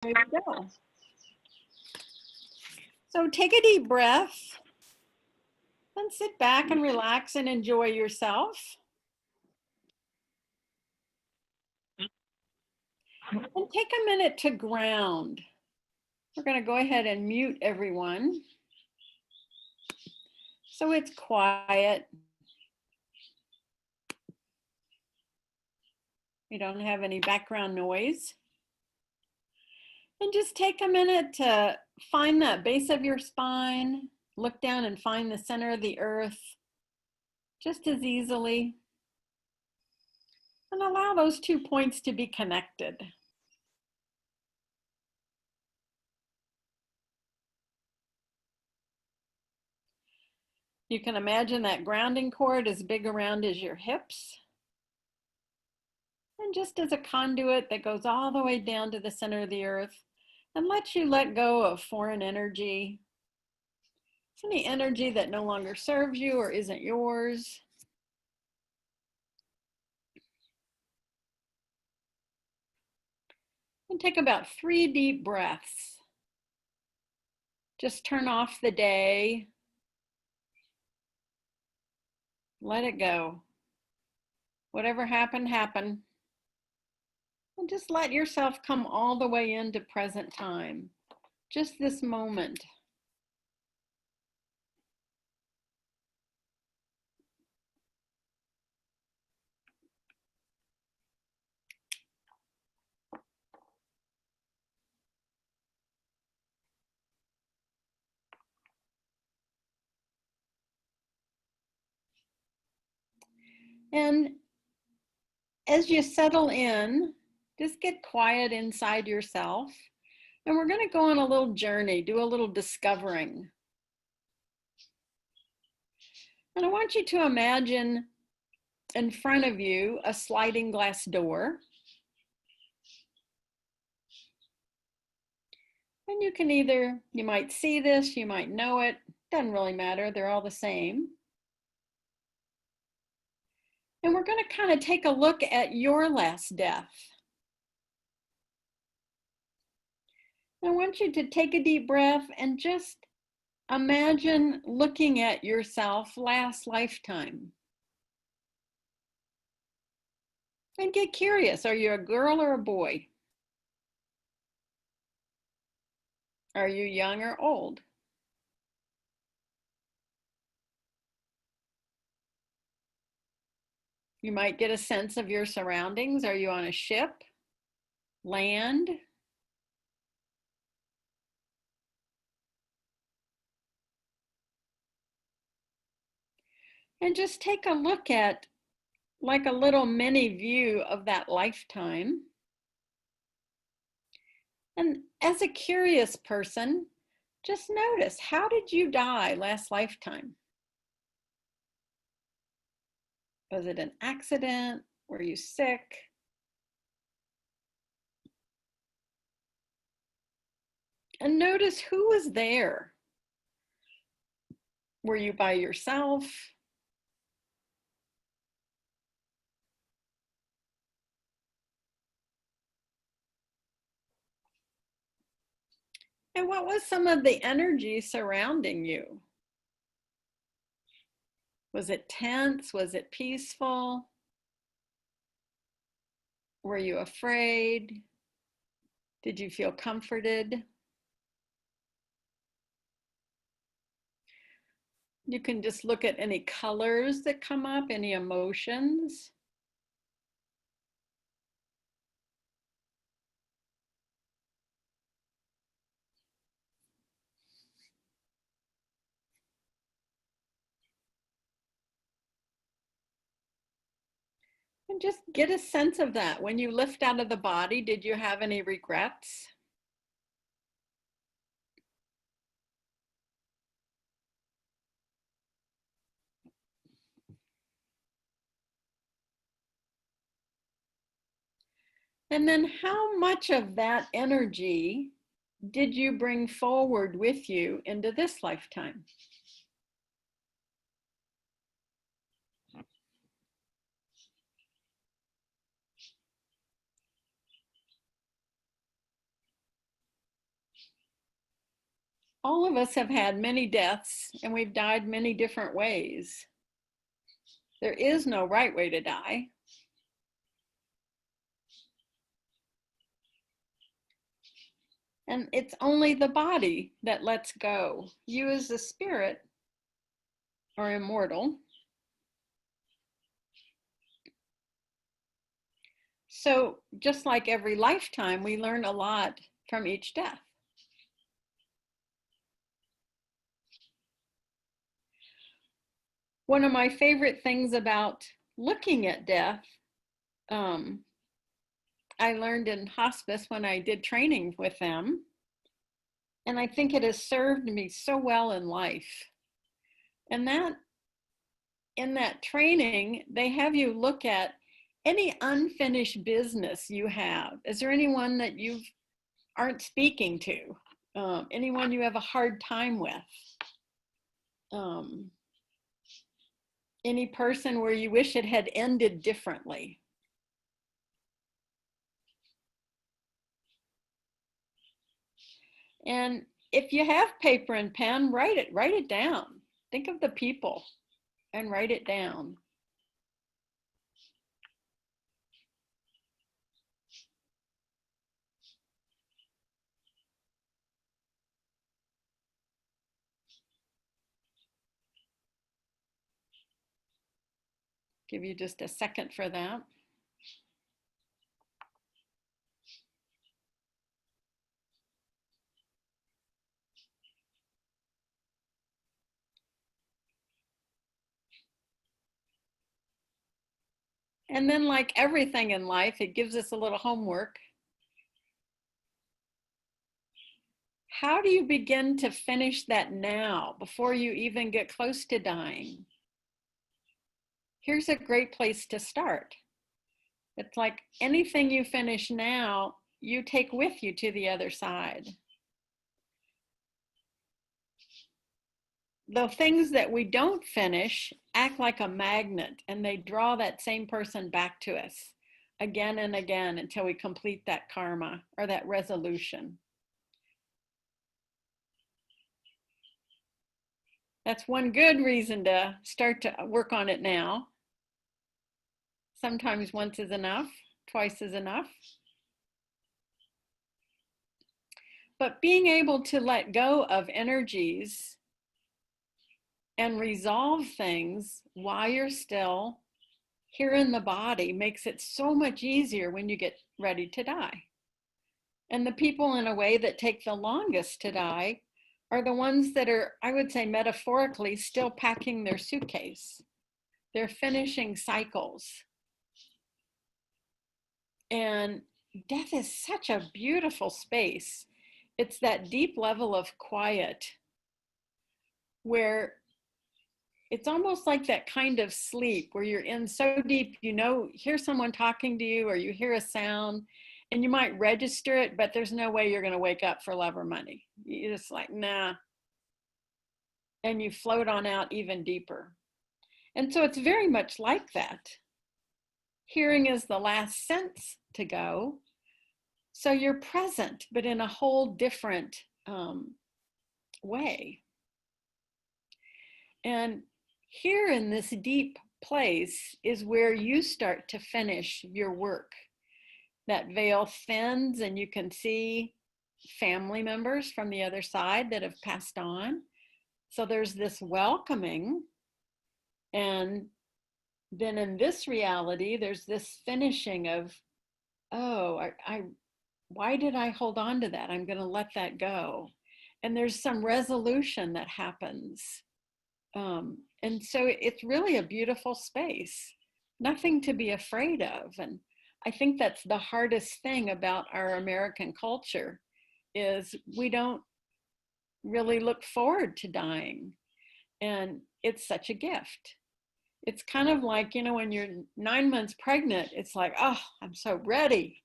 There we go. So take a deep breath and sit back and relax and enjoy yourself. And take a minute to ground. We're going to go ahead and mute everyone so it's quiet. We don't have any background noise. And just take a minute to find that base of your spine. Look down and find the center of the earth just as easily. And allow those 2 points to be connected. You can imagine that grounding cord as big around as your hips. And just as a conduit that goes all the way down to the center of the earth and lets you let go of foreign energy. Any energy that no longer serves you or isn't yours. And take about 3 deep breaths. Just turn off the day. Let it go. Whatever happened, happened. And just let yourself come all the way into present time. Just this moment. And as you settle in, just get quiet inside yourself. And we're going to go on a little journey, do a little discovering. And I want you to imagine in front of you a sliding glass door. And you can you might see this, you might know it, doesn't really matter, they're all the same. And we're going to kind of take a look at your last death. I want you to take a deep breath and just imagine looking at yourself last lifetime. And get curious, are you a girl or a boy? Are you young or old? You might get a sense of your surroundings. Are you on a ship, land? And just take a look at like a little mini view of that lifetime. And as a curious person, just notice, how did you die last lifetime? Was it an accident? Were you sick? And notice who was there. Were you by yourself? And what was some of the energy surrounding you? Was it tense? Was it peaceful? Were you afraid? Did you feel comforted? You can just look at any colors that come up, any emotions. And just get a sense of that. When you lift out of the body, did you have any regrets? And then how much of that energy did you bring forward with you into this lifetime? All of us have had many deaths, and we've died many different ways. There is no right way to die. And it's only the body that lets go. You as the spirit are immortal. So just like every lifetime, we learn a lot from each death. One of my favorite things about looking at death, I learned in hospice when I did training with them, and I think it has served me so well in life. And that in that training, they have you look at any unfinished business you have. Is there anyone that you aren't speaking to? Anyone you have a hard time with? Any person where you wish it had ended differently? And if you have paper and pen, write it down. Think of the people and write it down. Give you just a second for that. And then, like everything in life, it gives us a little homework. How do you begin to finish that now before you even get close to dying? Here's a great place to start. It's like anything you finish now, you take with you to the other side. The things that we don't finish act like a magnet, and they draw that same person back to us again and again until we complete that karma or that resolution. That's one good reason to start to work on it now. Sometimes once is enough, twice is enough. But being able to let go of energies and resolve things while you're still here in the body makes it so much easier when you get ready to die. And the people, in a way, that take the longest to die are the ones that are, I would say, metaphorically still packing their suitcase. They're finishing cycles. And death is such a beautiful space. It's that deep level of quiet where it's almost like that kind of sleep where you're in so deep, you know, hear someone talking to you or you hear a sound and you might register it, but there's no way you're going to wake up for love or money. You're just like, nah. And you float on out even deeper. And so it's very much like that. Hearing is the last sense to go. So you're present, but in a whole different way. And here in this deep place is where you start to finish your work. That veil thins and you can see family members from the other side that have passed on. So there's this welcoming. And then in this reality, there's this finishing of, oh, why did I hold on to that? I'm going to let that go. And there's some resolution that happens. And so it's really a beautiful space, nothing to be afraid of. And I think that's the hardest thing about our American culture is we don't really look forward to dying. And it's such a gift. It's kind of like, you know, when you're 9 months pregnant, it's like, oh, I'm so ready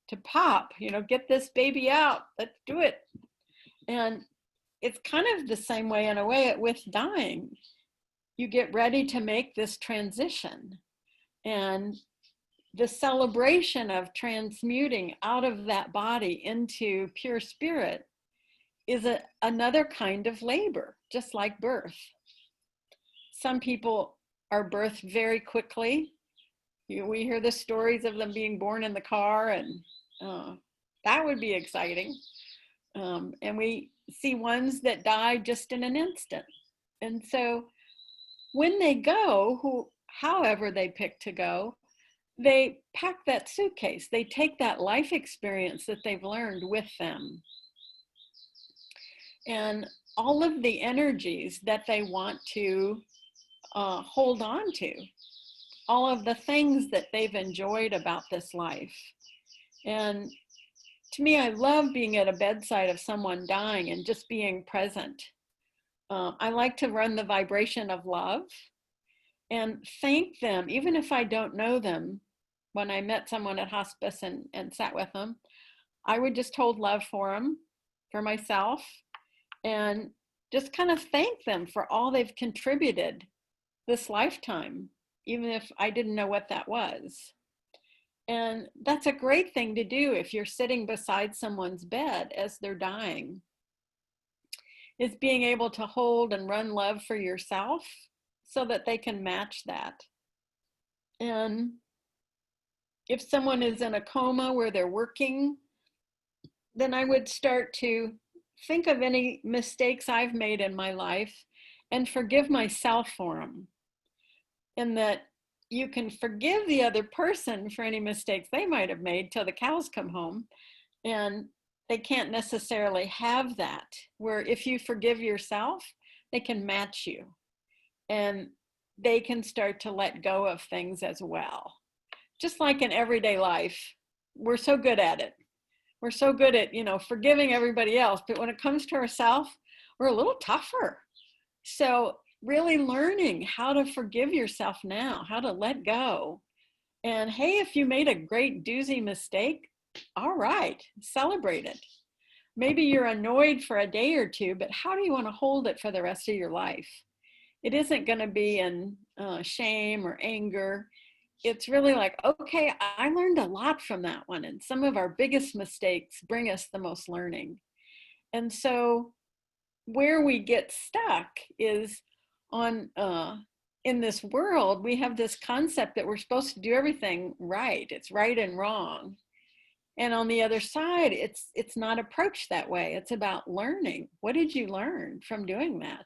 to pop, you know, get this baby out, let's do it. And it's kind of the same way in a way with dying. You get ready to make this transition. And the celebration of transmuting out of that body into pure spirit is another kind of labor, just like birth. Some people are birthed very quickly. We hear the stories of them being born in the car, and that would be exciting. And we see ones that die just in an instant. And so when they go, however they pick to go, they pack that suitcase. They take that life experience that they've learned with them. And all of the energies that they want to hold on to, all of the things that they've enjoyed about this life. And to me, I love being at a bedside of someone dying and just being present. I like to run the vibration of love and thank them, even if I don't know them. When I met someone at hospice and sat with them, I would just hold love for them, for myself, and just kind of thank them for all they've contributed this lifetime, even if I didn't know what that was. And that's a great thing to do if you're sitting beside someone's bed as they're dying, is being able to hold and run love for yourself so that they can match that. And if someone is in a coma where they're working, then I would start to think of any mistakes I've made in my life and forgive myself for them. And that you can forgive the other person for any mistakes they might have made till the cows come home. And they can't necessarily have that, where if you forgive yourself, they can match you. And they can start to let go of things as well. Just like in everyday life, we're so good at it. We're so good at, forgiving everybody else, but when it comes to ourselves, we're a little tougher. So really learning how to forgive yourself now, how to let go. And hey, if you made a great doozy mistake, all right, celebrate it. Maybe you're annoyed for a day or two, but how do you want to hold it for the rest of your life? It isn't going to be in shame or anger. It's really like, okay, I learned a lot from that one. And some of our biggest mistakes bring us the most learning. And so where we get stuck is on, in this world, we have this concept that we're supposed to do everything right. It's right and wrong. And on the other side, it's not approached that way. It's about learning. What did you learn from doing that?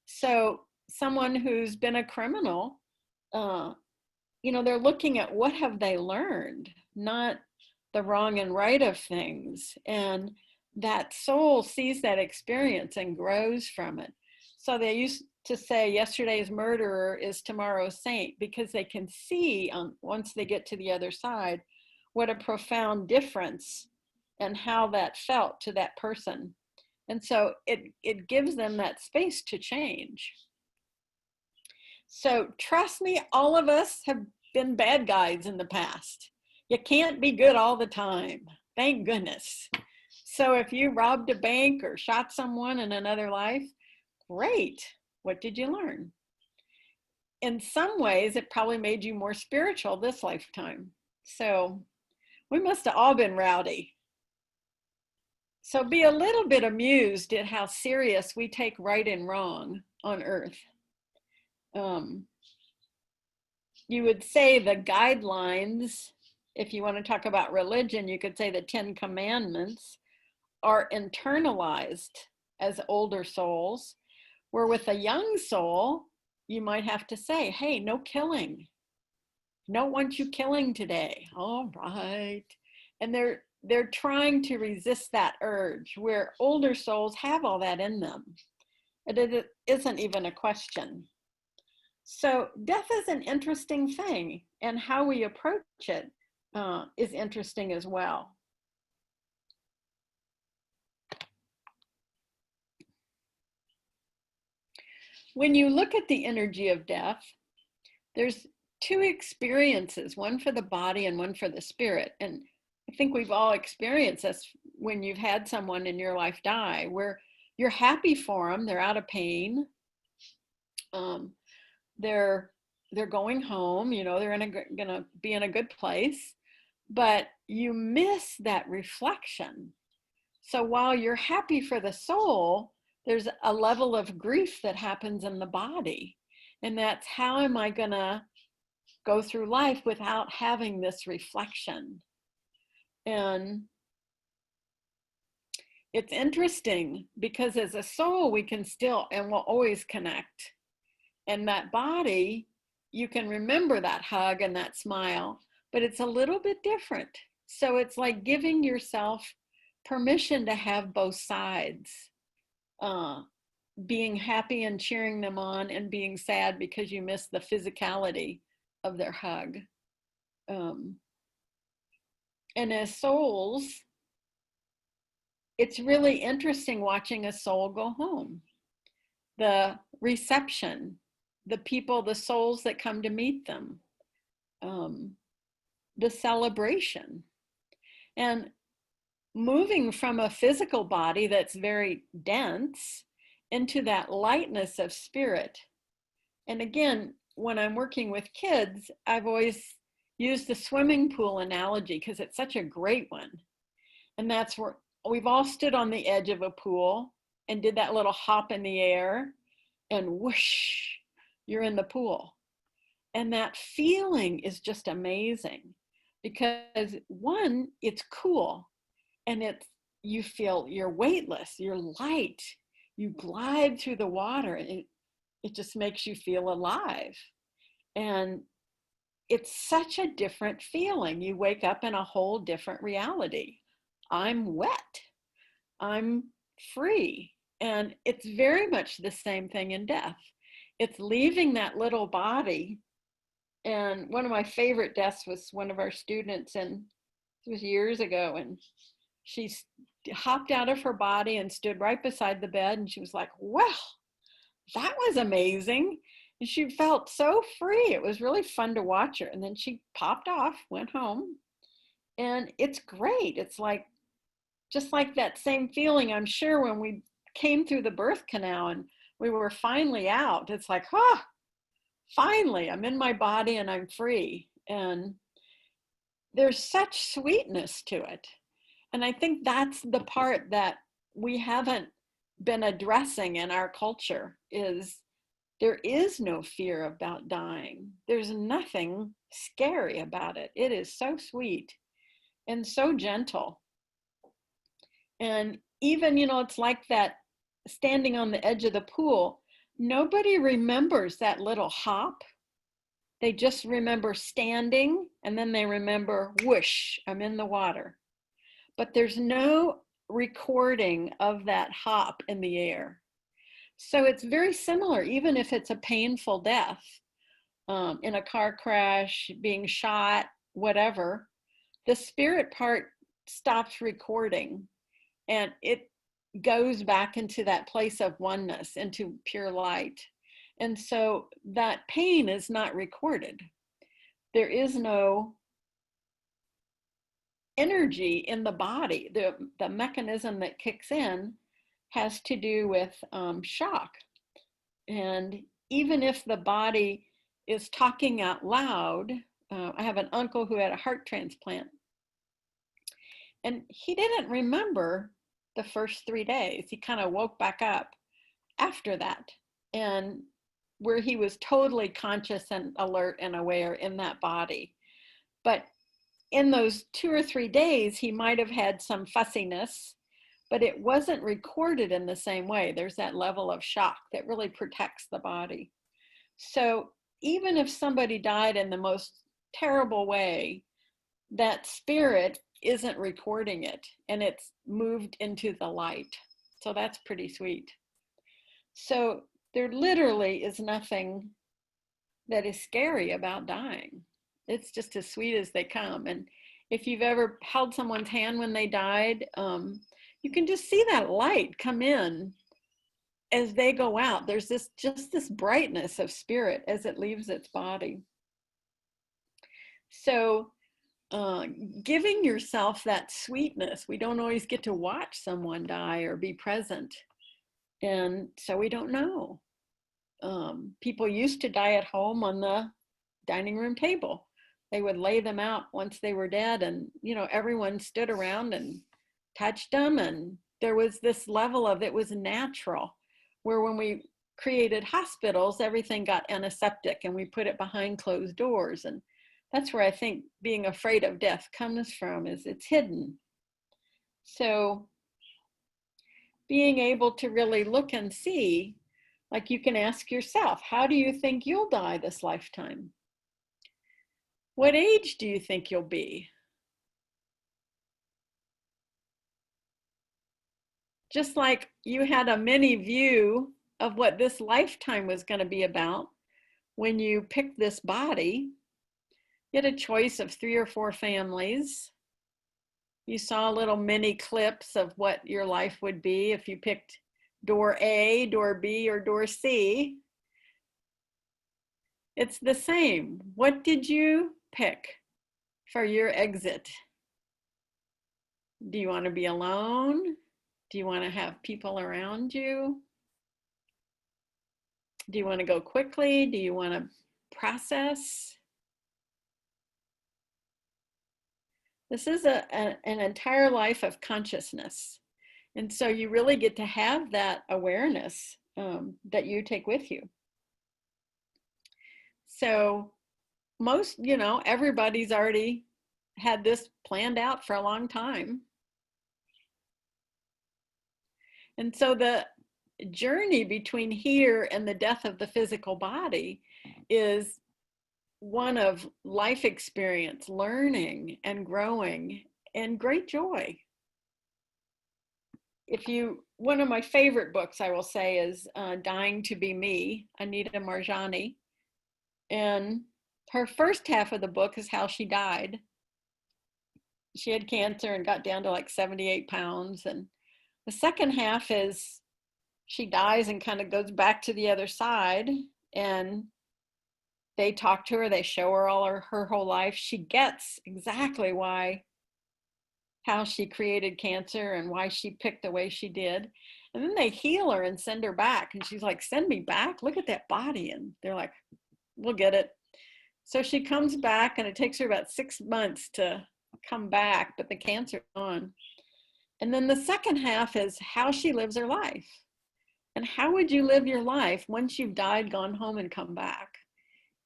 So someone who's been a criminal, they're looking at what have they learned, not the wrong and right of things. And that soul sees that experience and grows from it. So they used to say yesterday's murderer is tomorrow's saint, because they can see once they get to the other side what a profound difference and how that felt to that person. And so it gives them that space to change. So trust me, all of us have been bad guys in the past. You can't be good all the time. Thank goodness. So if you robbed a bank or shot someone in another life, great. What did you learn? In some ways, it probably made you more spiritual this lifetime. So we must have all been rowdy. So be a little bit amused at how serious we take right and wrong on earth. You would say the guidelines, if you want to talk about religion, you could say the 10 Commandments are internalized as older souls, where with a young soul, you might have to say, hey, no killing. Don't want you killing today. All right. And they're trying to resist that urge, where older souls have all that in them. It isn't even a question. So death is an interesting thing, and how we approach it is interesting as well. When you look at the energy of death, there's two experiences, one for the body and one for the spirit. And I think we've all experienced this when you've had someone in your life die, where you're happy for them, they're out of pain, they're going home, they're gonna be in a good place, but you miss that reflection So while you're happy for the soul, there's a level of grief that happens in the body. And that's, how am I going to go through life without having this reflection? And it's interesting because as a soul, we can still and will always connect. And that body, you can remember that hug and that smile, but it's a little bit different. So it's like giving yourself permission to have both sides, being happy and cheering them on, and being sad because you miss the physicality of their hug. And as souls, it's really interesting watching a soul go home. The reception, the people, the souls that come to meet them, the celebration. And moving from a physical body that's very dense into that lightness of spirit. And again, when I'm working with kids, I've always used the swimming pool analogy because it's such a great one. And that's where we've all stood on the edge of a pool and did that little hop in the air, and whoosh, you're in the pool. And that feeling is just amazing because, one, it's cool, and it's, you feel you're weightless, you're light, you glide through the water, and it just makes you feel alive. And it's such a different feeling. You wake up in a whole different reality. I'm wet, I'm free. And it's very much the same thing in death. It's leaving that little body. And one of my favorite deaths was one of our students, and it was years ago, and she hopped out of her body and stood right beside the bed, and she was like, well, that was amazing. And she felt so free. It was really fun to watch her. And then she popped off, went home, and it's great. It's like, just like that same feeling, I'm sure, when we came through the birth canal and we were finally out. It's like, finally, I'm in my body and I'm free. And there's such sweetness to it. And I think that's the part that we haven't been addressing in our culture, is there is no fear about dying. There's nothing scary about it. It is so sweet and so gentle. And even, it's like that standing on the edge of the pool, nobody remembers that little hop. They just remember standing, and then they remember, whoosh, I'm in the water. But there's no recording of that hop in the air. So it's very similar, even if it's a painful death, in a car crash, being shot, whatever, the spirit part stops recording, and it goes back into that place of oneness, into pure light. And so that pain is not recorded. There is no energy in the body. The mechanism that kicks in has to do with shock. And even if the body is talking out loud, I have an uncle who had a heart transplant, and he didn't remember the first 3 days. He kind of woke back up after that, and where he was totally conscious and alert and aware in that body. But in those 2 or 3 days, he might have had some fussiness, but it wasn't recorded in the same way. There's that level of shock that really protects the body. So even if somebody died in the most terrible way, that spirit isn't recording it, and it's moved into the light. So that's pretty sweet. So there literally is nothing that is scary about dying. It's just as sweet as they come. And if you've ever held someone's hand when they died, you can just see that light come in as they go out. There's just this brightness of spirit as it leaves its body. So giving yourself that sweetness. We don't always get to watch someone die or be present, and so we don't know. People used to die at home on the dining room table. They would lay them out once they were dead, and everyone stood around and touched them, and there was this level of it was natural, where when we created hospitals, everything got antiseptic and we put it behind closed doors. And that's where I think being afraid of death comes from, is it's hidden. So being able to really look and see, like you can ask yourself, how do you think you'll die this lifetime? What age do you think you'll be? Just like you had a mini view of what this lifetime was going to be about when you picked this body, you had a choice of 3 or 4 families. You saw little mini clips of what your life would be if you picked door A, door B, or door C. It's the same. What did you pick for your exit? Do you want to be alone? Do you want to have people around you? Do you want to go quickly? Do you want to process? This is an entire life of consciousness. And so you really get to have that awareness that you take with you. So most, everybody's already had this planned out for a long time. And so the journey between here and the death of the physical body is one of life experience, learning and growing, and great joy. One of my favorite books, I will say, is Dying to Be Me, Anita Moorjani. And her first half of the book is how she died. She had cancer and got down to like 78 pounds. And the second half is she dies and kind of goes back to the other side. And they talk to her, they show her all her whole life. She gets exactly how she created cancer and why she picked the way she did. And then they heal her and send her back. And she's like, send me back? Look at that body. And they're like, we'll get it. So she comes back, and it takes her about 6 months to come back, but the cancer's gone. And then the second half is how she lives her life. And how would you live your life once you've died, gone home, and come back?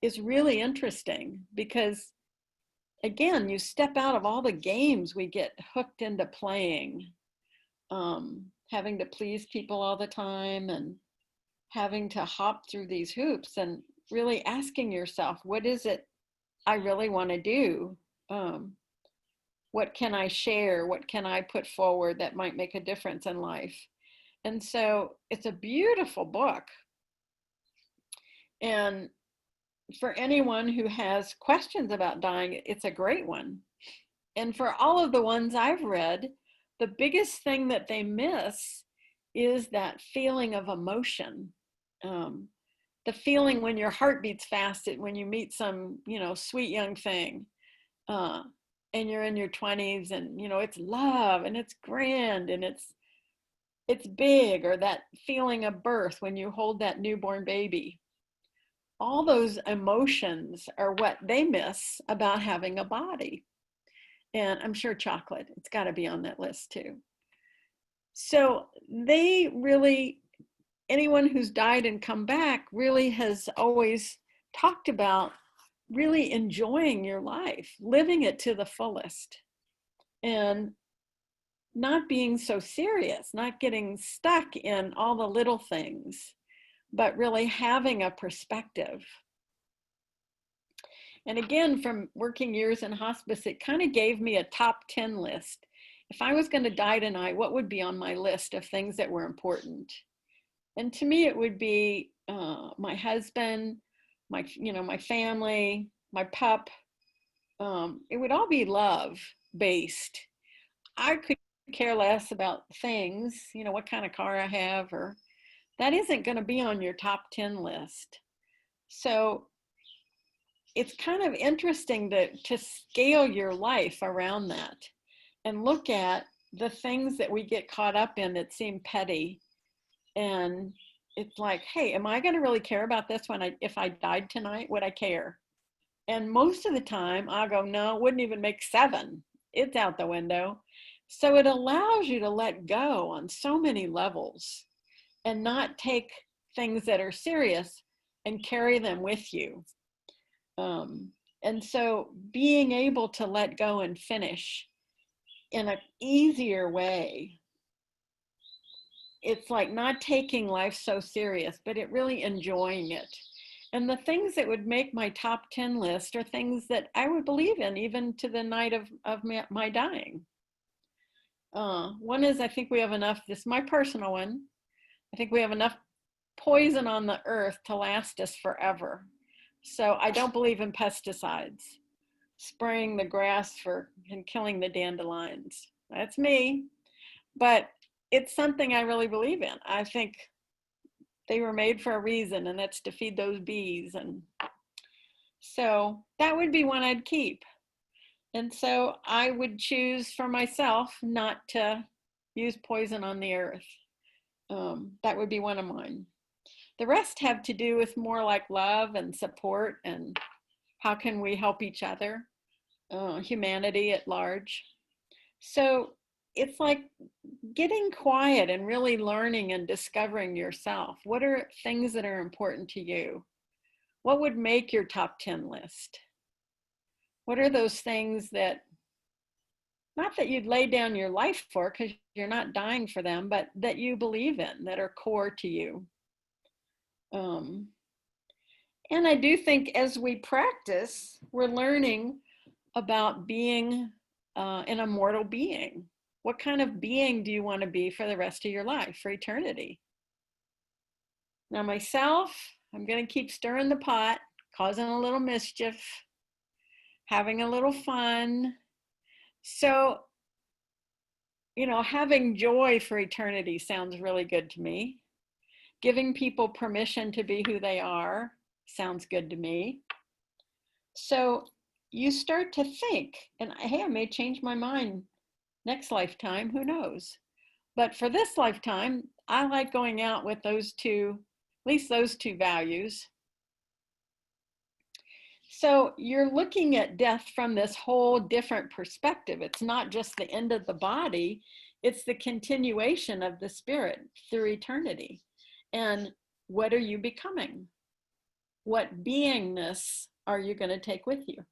Is really interesting, because again, you step out of all the games we get hooked into playing, having to please people all the time and having to hop through these hoops, and really asking yourself, what is it I really want to do? What can I share? What can I put forward that might make a difference in life? And so it's a beautiful book. And for anyone who has questions about dying, it's a great one. And for all of the ones I've read, the biggest thing that they miss is that feeling of emotion. The feeling when your heart beats fast, when you meet some, sweet young thing, and you're in your 20s, and, it's love and it's grand and it's big, or that feeling of birth when you hold that newborn baby. All those emotions are what they miss about having a body. And I'm sure chocolate, it's got to be on that list too. So they really, anyone who's died and come back really has always talked about really enjoying your life, living it to the fullest, and not being so serious, not getting stuck in all the little things, but really having a perspective. And again, from working years in hospice, it kind of gave me a top 10 list. If I was going to die tonight, what would be on my list of things that were important? And to me, it would be my husband, my family, my pup. It would all be love based. I could care less about things, what kind of car I have, or that isn't going to be on your top 10 list. So it's kind of interesting to scale your life around that and look at the things that we get caught up in that seem petty. And it's like, hey, am I going to really care about this if I died tonight? Would I care? And most of the time I'll go, no, it wouldn't even make 7. It's out the window. So it allows you to let go on so many levels and not take things that are serious and carry them with you. And so being able to let go and finish in an easier way, it's like not taking life so serious, but it really enjoying it. And the things that would make my top 10 list are things that I would believe in even to the night of my dying. One is, I think we have enough, this is my personal one, I think we have enough poison on the earth to last us forever. So I don't believe in pesticides, spraying the grass and killing the dandelions. That's me. But it's something I really believe in. I think they were made for a reason, and that's to feed those bees. And so that would be one I'd keep. And so I would choose for myself not to use poison on the earth. That would be one of mine. The rest have to do with more like love and support and how can we help each other, humanity at large. So it's like getting quiet and really learning and discovering yourself. What are things that are important to you? What would make your top 10 list? What are those things that, not that you'd lay down your life for because you're not dying for them, but that you believe in, that are core to you? And I do think as we practice, we're learning about being an immortal being. What kind of being do you want to be for the rest of your life, for eternity? Now, myself, I'm going to keep stirring the pot, causing a little mischief, having a little fun. So, having joy for eternity sounds really good to me. Giving people permission to be who they are sounds good to me. So you start to think, and hey, I may change my mind next lifetime, who knows? But for this lifetime, I like going out with those two, at least those two values. So you're looking at death from this whole different perspective. It's not just the end of the body, it's the continuation of the spirit through eternity. And what are you becoming? What beingness are you going to take with you?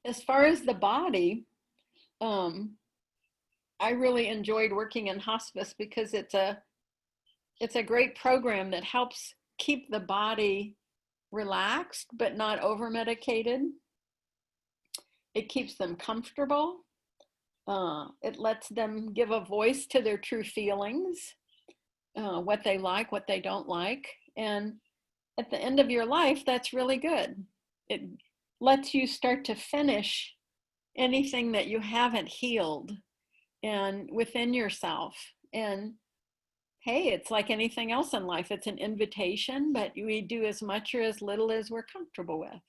As far as the body, I really enjoyed working in hospice because it's a great program that helps keep the body relaxed but not over medicated. It keeps them comfortable. It lets them give a voice to their true feelings, what they like, what they don't like. And at the end of your life, that's really good. It lets you start to finish anything that you haven't healed and within yourself. And hey, it's like anything else in life. It's an invitation, but we do as much or as little as we're comfortable with.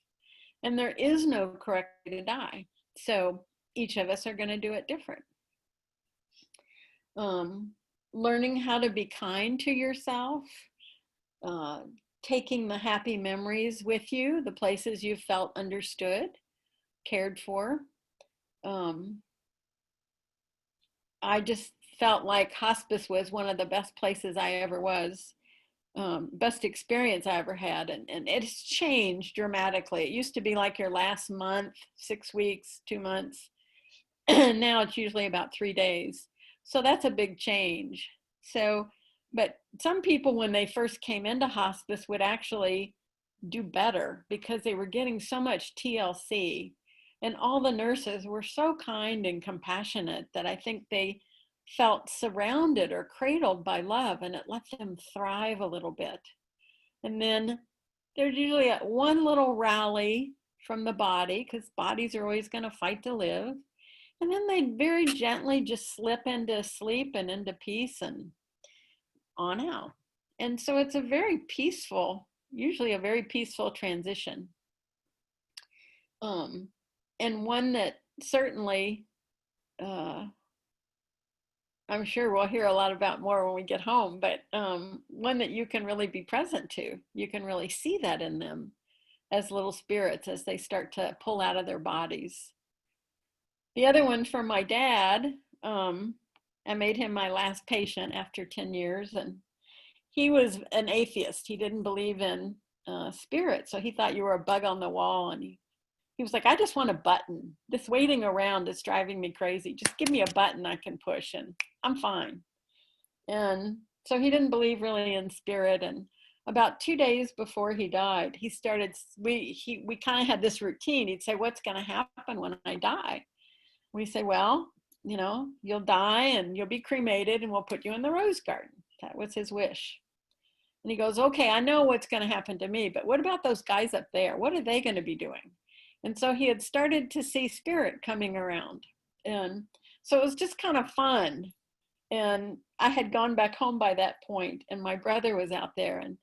And there is no correct way to die. So each of us are going to do it different. Learning how to be kind to yourself, taking the happy memories with you, the places you felt understood, cared for. I just felt like hospice was one of the best places I ever was, best experience I ever had. And it's changed dramatically. It used to be like your last month, 6 weeks, 2 months. And now it's usually about 3 days. So that's a big change. So, but some people, when they first came into hospice, would actually do better because they were getting so much TLC. And all the nurses were so kind and compassionate that I think they felt surrounded or cradled by love, and it let them thrive a little bit. And then there's usually one little rally from the body, because bodies are always going to fight to live. And then they very gently just slip into sleep and into peace and on out. And so it's a very peaceful, usually a very peaceful transition. And one that certainly, I'm sure we'll hear a lot about more when we get home, but one that you can really be present to. You can really see that in them as little spirits as they start to pull out of their bodies. The other one for my dad, I made him my last patient after 10 years, and he was an atheist. He didn't believe in spirit, so he thought you were a bug on the wall, and he was like, I just want a button. This waiting around is driving me crazy. Just give me a button I can push and I'm fine. And so he didn't believe really in spirit. And about 2 days before he died, he started, we kind of had this routine. He'd say, what's going to happen when I die? We say, well, you know, you'll die and you'll be cremated and we'll put you in the rose garden. That was his wish. And he goes, okay, I know what's going to happen to me, but what about those guys up there? What are they going to be doing? And so he had started to see spirit coming around. And so it was just kind of fun. And I had gone back home by that point, and my brother was out there, and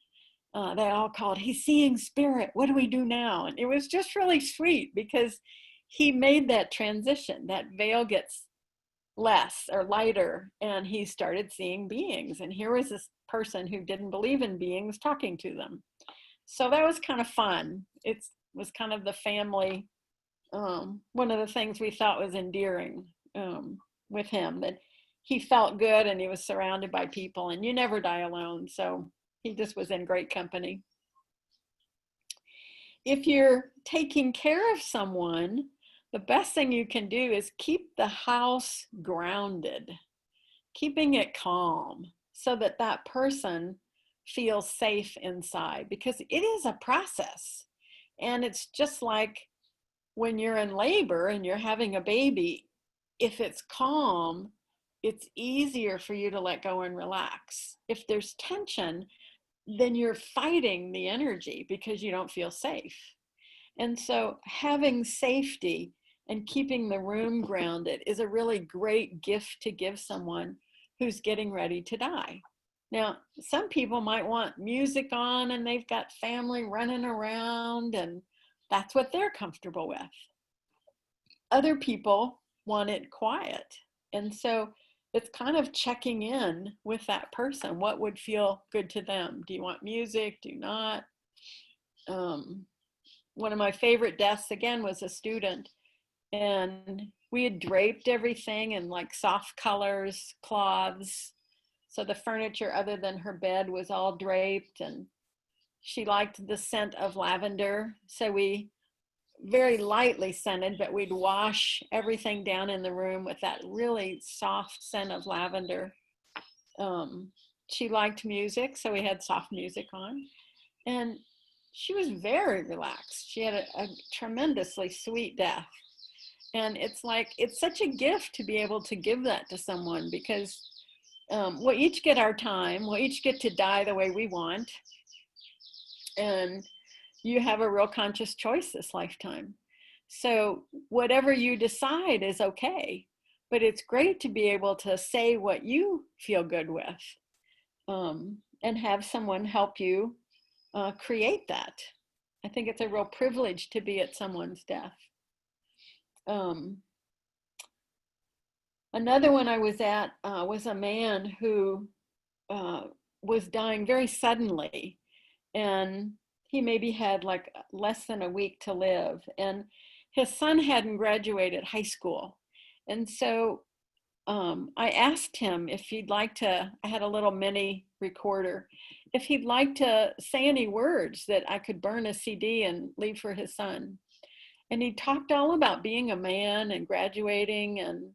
they all called, he's seeing spirit. What do we do now? And it was just really sweet because he made that transition. That veil gets less or lighter, and he started seeing beings. And here was this person who didn't believe in beings talking to them. So that was kind of fun. It was kind of the family, one of the things we thought was endearing with him, that he felt good and he was surrounded by people, and you never die alone. So he just was in great company. If you're taking care of someone, the best thing you can do is keep the house grounded, keeping it calm so that that person feels safe inside, because it is a process. And it's just like when you're in labor and you're having a baby, if it's calm, it's easier for you to let go and relax. If there's tension, then you're fighting the energy because you don't feel safe. And so having safety and keeping the room grounded is a really great gift to give someone who's getting ready to die. Now, some people might want music on and they've got family running around and that's what they're comfortable with. Other people want it quiet. And so it's kind of checking in with that person. What would feel good to them? Do you want music? Do you not? One of my favorite deaths, again, was a student. And we had draped everything in like soft colors, cloths. So the furniture other than her bed was all draped, and she liked the scent of lavender. So we very lightly scented, but we'd wash everything down in the room with that really soft scent of lavender. She liked music, so we had soft music on. And she was very relaxed. She had a tremendously sweet death. And it's like, it's such a gift to be able to give that to someone, because we'll each get our time. We'll each get to die the way we want. And you have a real conscious choice this lifetime. So whatever you decide is okay, but it's great to be able to say what you feel good with, and have someone help you create that. I think it's a real privilege to be at someone's death. Another one I was at was a man who was dying very suddenly, and he maybe had like less than a week to live, and his son hadn't graduated high school. And so I asked him if he'd like to, I had a little mini recorder, if he'd like to say any words that I could burn a CD and leave for his son. And he talked all about being a man and graduating, and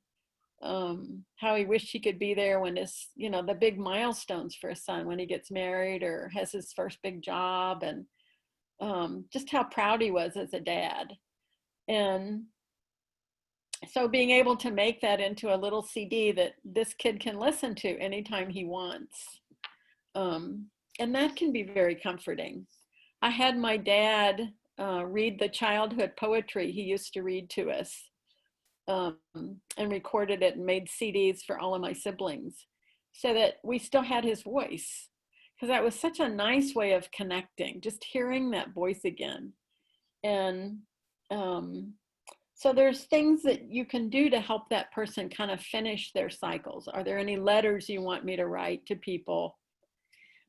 how he wished he could be there when his, you know, the big milestones for his son, when he gets married or has his first big job, and just how proud he was as a dad. And so being able to make that into a little CD that this kid can listen to anytime he wants. And that can be very comforting. I had my dad read the childhood poetry he used to read to us, and recorded it and made CDs for all of my siblings so that we still had his voice, because that was such a nice way of connecting, just hearing that voice again. And so there's things that you can do to help that person kind of finish their cycles. Are there any letters you want me to write to people?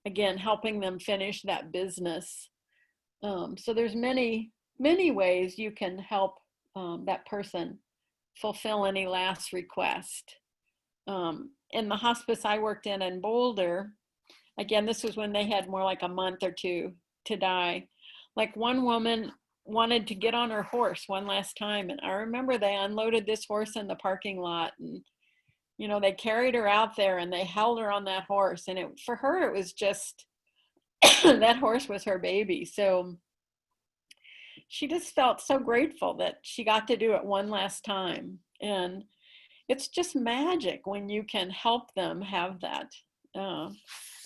Again, helping them finish that business. So there's many, many ways you can help that person fulfill any last request. In the hospice I worked in Boulder, again, this was when they had more like a month or two to die. Like one woman wanted to get on her horse one last time. And I remember they unloaded this horse in the parking lot, and, you know, they carried her out there and they held her on that horse. And for her, it was just, that horse was her baby. So she just felt so grateful that she got to do it one last time. And it's just magic when you can help them have that. Uh,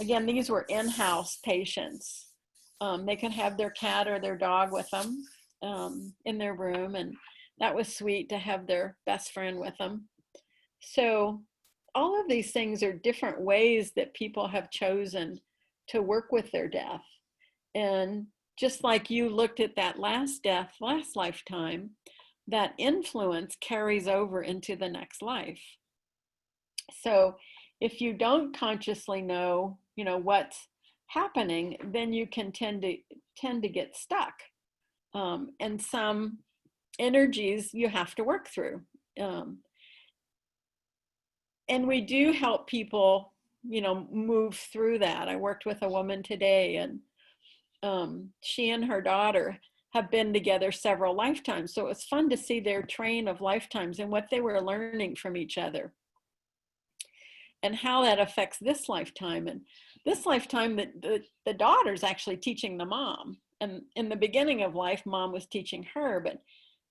Again, these were in-house patients. They can have their cat or their dog with them in their room, and that was sweet to have their best friend with them. So all of these things are different ways that people have chosen to work with their death. And just like you looked at that last death, last lifetime, that influence carries over into the next life. So if you don't consciously know, you know, what's happening, then you can tend to get stuck. And some energies you have to work through. And we do help people, you know, move through that. I worked with a woman today, and she and her daughter have been together several lifetimes. So it was fun to see their train of lifetimes and what they were learning from each other and how that affects this lifetime. And this lifetime, the daughter's actually teaching the mom. And in the beginning of life, mom was teaching her, but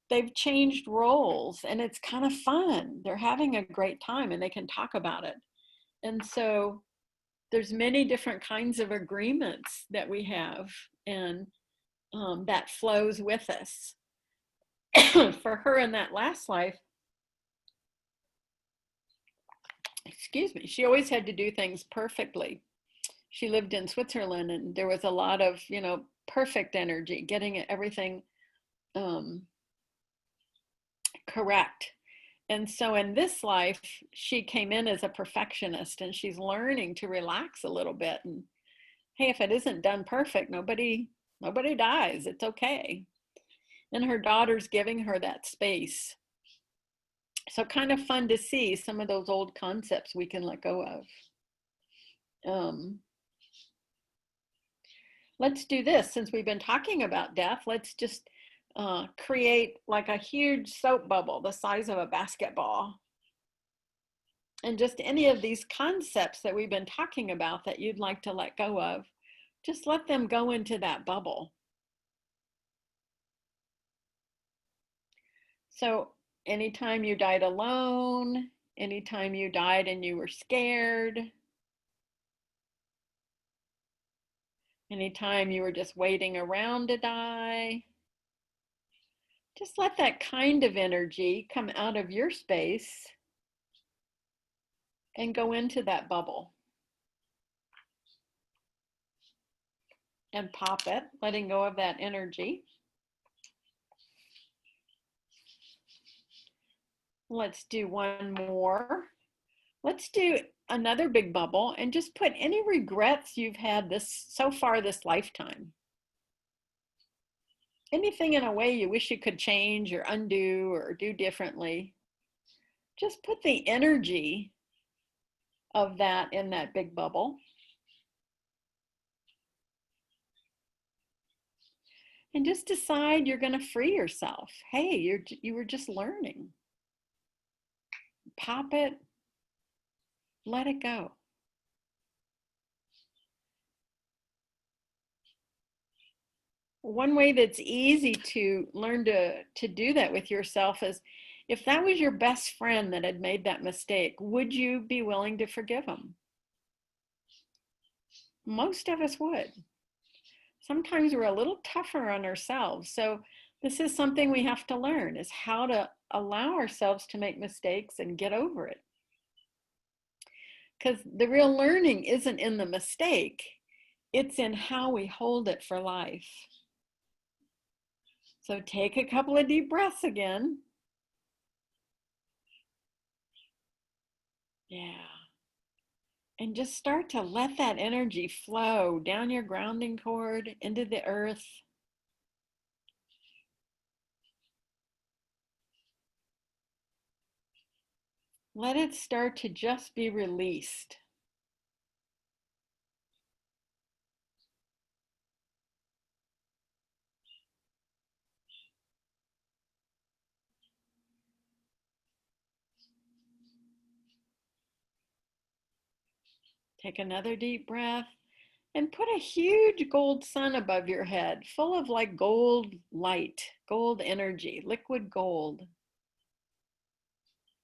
they've changed roles and it's kind of fun. They're having a great time and they can talk about it. And so there's many different kinds of agreements that we have, and that flows with us. For her in that last life, excuse me, she always had to do things perfectly. She lived in Switzerland and there was a lot of, you know, perfect energy, getting everything correct. And so in this life, she came in as a perfectionist and she's learning to relax a little bit. And hey, if it isn't done perfect, nobody dies. It's okay. And her daughter's giving her that space. So kind of fun to see some of those old concepts we can let go of. Let's do this. Since we've been talking about death, let's just create like a huge soap bubble the size of a basketball. And just any of these concepts that we've been talking about that you'd like to let go of, just let them go into that bubble. So anytime you died alone, anytime you died and you were scared, anytime you were just waiting around to die, just let that kind of energy come out of your space and go into that bubble. And pop it, letting go of that energy. Let's do one more. Let's do another big bubble and just put any regrets you've had so far this lifetime. Anything in a way you wish you could change or undo or do differently. Just put the energy of that in that big bubble. And just decide you're going to free yourself. Hey, you were just learning. Pop it, let it go. One way that's easy to learn to do that with yourself is, if that was your best friend that had made that mistake, would you be willing to forgive them? Most of us would. Sometimes we're a little tougher on ourselves. So this is something we have to learn, is how to allow ourselves to make mistakes and get over it. Because the real learning isn't in the mistake, it's in how we hold it for life. So take a couple of deep breaths again. Yeah. And just start to let that energy flow down your grounding cord into the earth. Let it start to just be released. Take another deep breath and put a huge gold sun above your head, full of like gold light, gold energy, liquid gold.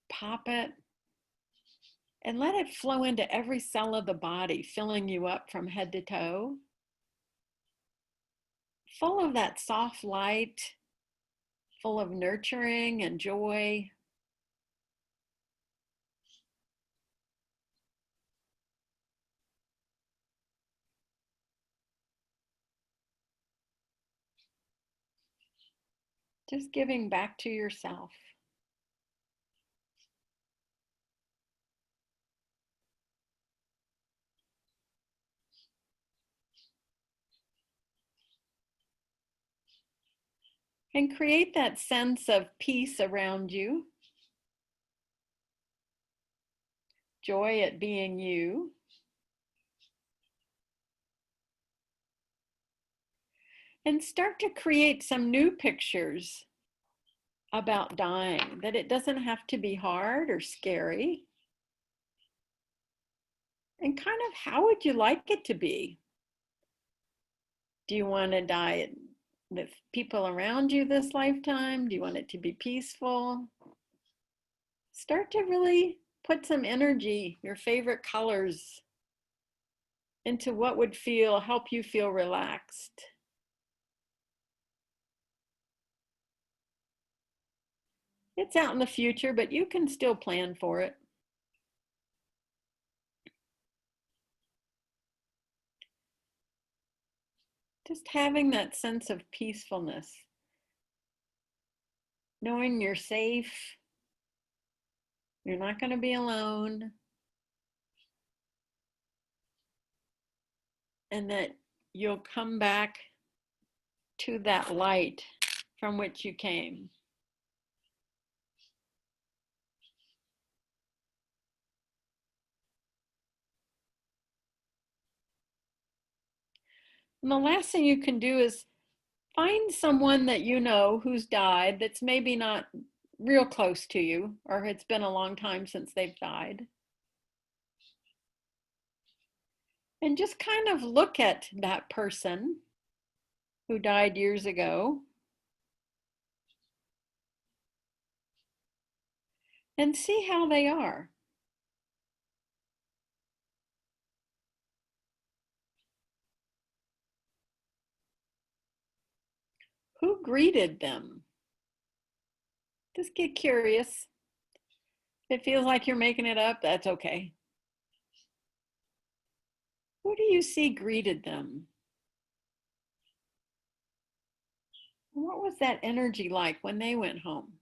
Pop it and let it flow into every cell of the body, filling you up from head to toe. Full of that soft light, full of nurturing and joy. Just giving back to yourself. And create that sense of peace around you. Joy at being you. And start to create some new pictures about dying, that it doesn't have to be hard or scary. And kind of how would you like it to be? Do you want to die with people around you this lifetime? Do you want it to be peaceful? Start to really put some energy, your favorite colors, into what would help you feel relaxed. It's out in the future, but you can still plan for it. Just having that sense of peacefulness, knowing you're safe, you're not going to be alone, and that you'll come back to that light from which you came. And the last thing you can do is find someone that you know who's died that's maybe not real close to you, or it's been a long time since they've died. And just kind of look at that person who died years ago and see how they are. Who greeted them? Just get curious. If it feels like you're making it up, that's okay. Who do you see greeted them? What was that energy like when they went home?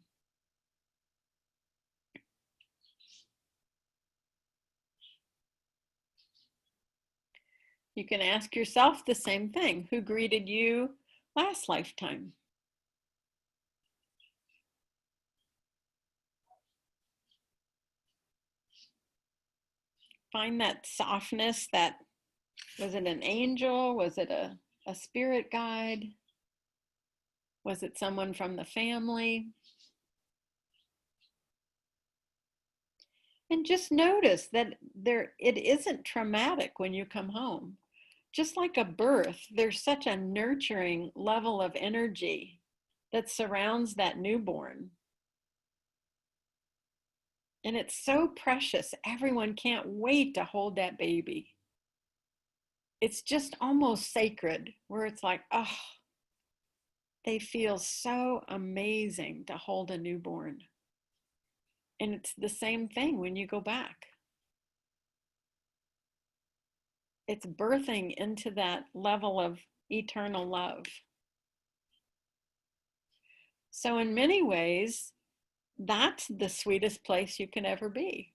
You can ask yourself the same thing. Who greeted you last lifetime? Find that softness, was it an angel? Was it a spirit guide? Was it someone from the family? And just notice that it isn't traumatic when you come home. Just like a birth, there's such a nurturing level of energy that surrounds that newborn. And it's so precious. Everyone can't wait to hold that baby. It's just almost sacred, where it's like, oh, they feel so amazing to hold a newborn. And it's the same thing when you go back. It's birthing into that level of eternal love. So in many ways, that's the sweetest place you can ever be.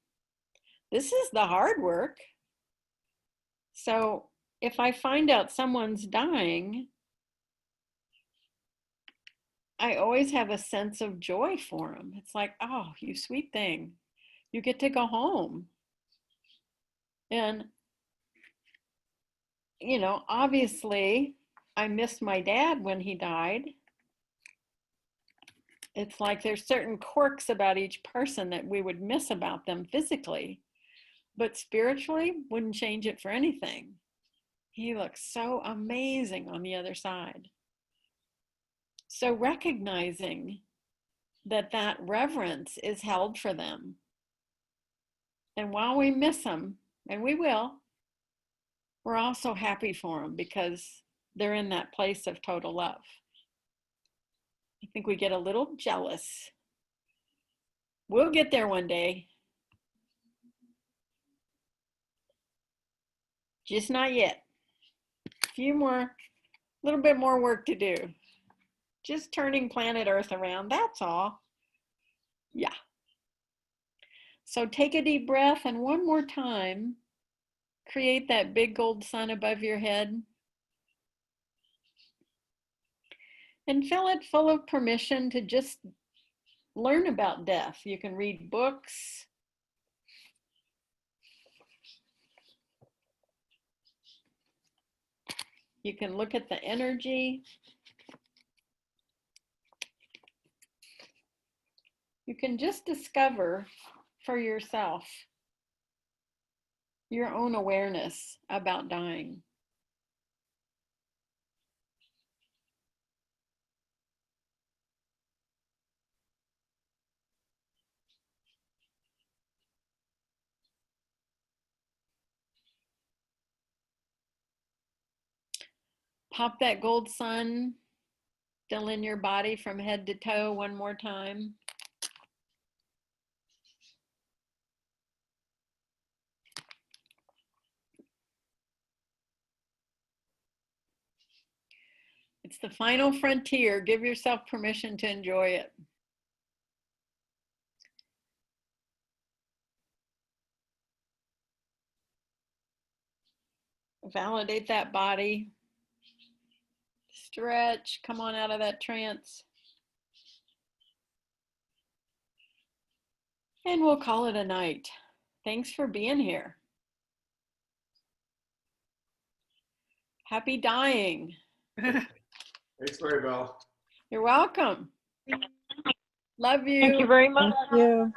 This is the hard work. So if I find out someone's dying, I always have a sense of joy for them. It's like, oh, you sweet thing. You get to go home. And, you know, obviously, I missed my dad when he died. It's like there's certain quirks about each person that we would miss about them physically, but spiritually wouldn't change it for anything. He looks so amazing on the other side. So recognizing that that reverence is held for them. And while we miss them, and we will, we're also happy for them because they're in that place of total love. I think we get a little jealous. We'll get there one day. Just not yet. A little bit more work to do. Just turning planet Earth around, that's all. Yeah. So take a deep breath, and one more time, create that big gold sun above your head. And fill it full of permission to just learn about death. You can read books. You can look at the energy. You can just discover for yourself your own awareness about dying. Pop that gold sun still in your body from head to toe one more time. It's the final frontier. Give yourself permission to enjoy it. Validate that body. Stretch. Come on out of that trance. And we'll call it a night. Thanks for being here. Happy dying. Thanks, Maribel. You're welcome. Love you. Thank you very much. Thank you.